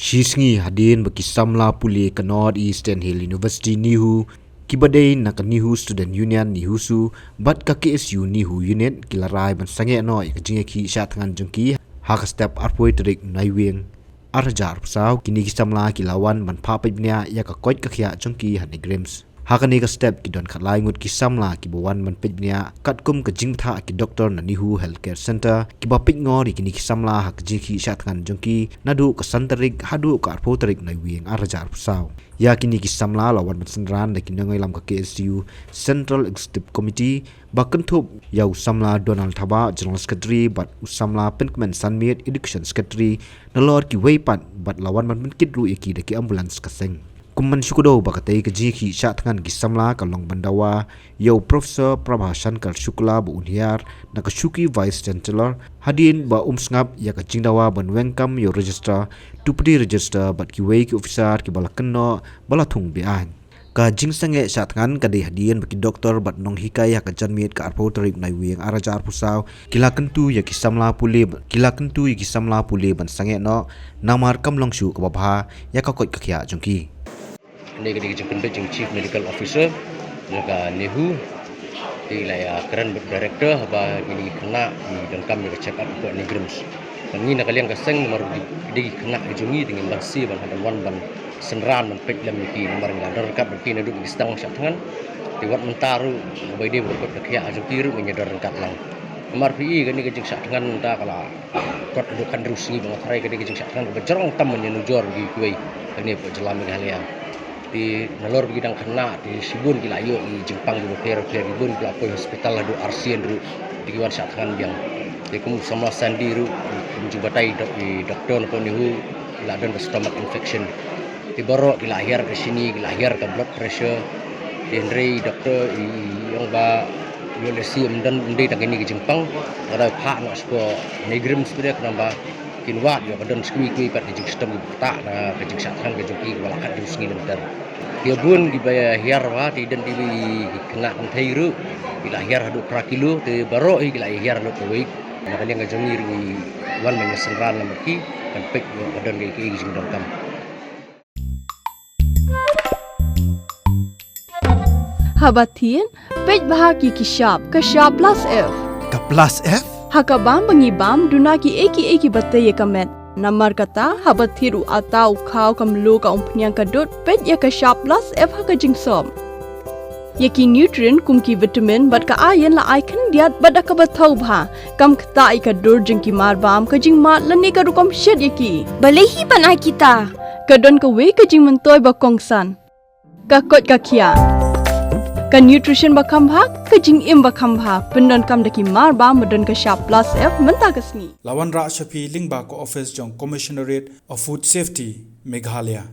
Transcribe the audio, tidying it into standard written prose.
Shisngi hadin baki samla puli ke North Eastern Hill University nihu kibadai nak nihu student union nihu su bat ka KSU nihu unit kilarai ban sange no ikjinge ki sha thangan jungki hak step arpoi trik naiwing arjar saw kini ki samla kilawan ban pha pibnya ya ka koit ka khia jungki hanigrams hakani ka step ki don khalai ngut ki samla ki bawan man pibnya katkum ka jingtha ki doctor na nihu healthcare center ki bapit ngori kini ki samla hak jiki sha thangan jungki nadu ka santarik hadu ka arpoi trik naiwing arjar saw ya kini ki samla lawan masenran da kinangai lam ka KSU Central Executive Committee bakan thup yau samla Donald Thaba General Secretary but samla Penkman Sanmit Education Secretary nalor ki weipat but lawan man kidru yaki da ki ambulance ka seng kumman syukudo bakatai ka jiki sha thangan ki samla ka long bandawa yau Professor Prabhashan Kar Shukla bu unhiar na ka shuki Vice Chancellor hadin ba umsngap ya ka jingdawa ban wengkam yo register tupdi register bat ki wei ki officer ki balakenno balathung bian ka jingsange sha thangan ka de hadin baki doctor bat nong hikai ya ka janmit ka arpo tarik nai weng arajar pusaw kilakentu ya ki samla puli ban sange no namar kamlong shu ka babha ya ka koi ka khia jungki ini kini jengken bejeng chief medical officer jaga nehu di laya keren director haba kini kena di dengkam jaga check up untuk nigrams dan ini nakalian kaseng nomor di kena jungi dengan bansi ban hadan wan ban senran ban pek lam ki nomor ngadar kat berki nadu di stang syak tangan di wat mentaru bai dia berkot kekia ajung tiru menyadar kat lang nomor PI kini kejeng syak tangan ta kala kot adukan rusi bang tarai kini kejeng syak tangan berjerong tam menyenujor di kuai kini berjelam halia di nalor bidang kena di Sibun kilayo di Jepang di Bukir Sibun pelapoi hospital ladu Arsian ru di kiwan syatkan biang di kum samla sandi ru menjubatai di doktor pun nihu iladan ke stomach infection di borok dilahir ke sini dilahir ke blood pressure di Henry doktor yang ba biolesi dan undi tak ini ke Jepang ada pak nak sebuah negrim sebenarnya kenapa kinwat yo kadon skui pat di sistem tak na ke syatkan ke juki walakat di sini bentar dia bun di baya hiar wa di dan di kena antai ru bila hiar hadu kilo te baro gila hiar no koi makanya ngajoni ri wan menyesenran lamaki kan pek yo kadon ke jing dongkam Habatin pej bahagi kishap ke sharp plus F Ka plus F hakabam bangibam dunaki eki batay kamet namar kata habat thiru atau kau kamlu ka umpnyang kadut pet ya ka sharp plus F haka jingsom yaki nutrient kumki vitamin bat ka iron la icon diat bada ka bathau bha kam kta ka dur jingki marbam ka jingma lani ka rukom shed yaki balehi bana kita kadon ka we ka jing mentoy ba kongsan ka kot ka kia ka nutrition bakam bha ka jing im bakam bha pendon kam daki mar ba modon ka sharp plus F menta kasni Lawan Ra Shafi Lingba ko office jong Commissionerate of Food Safety Meghalaya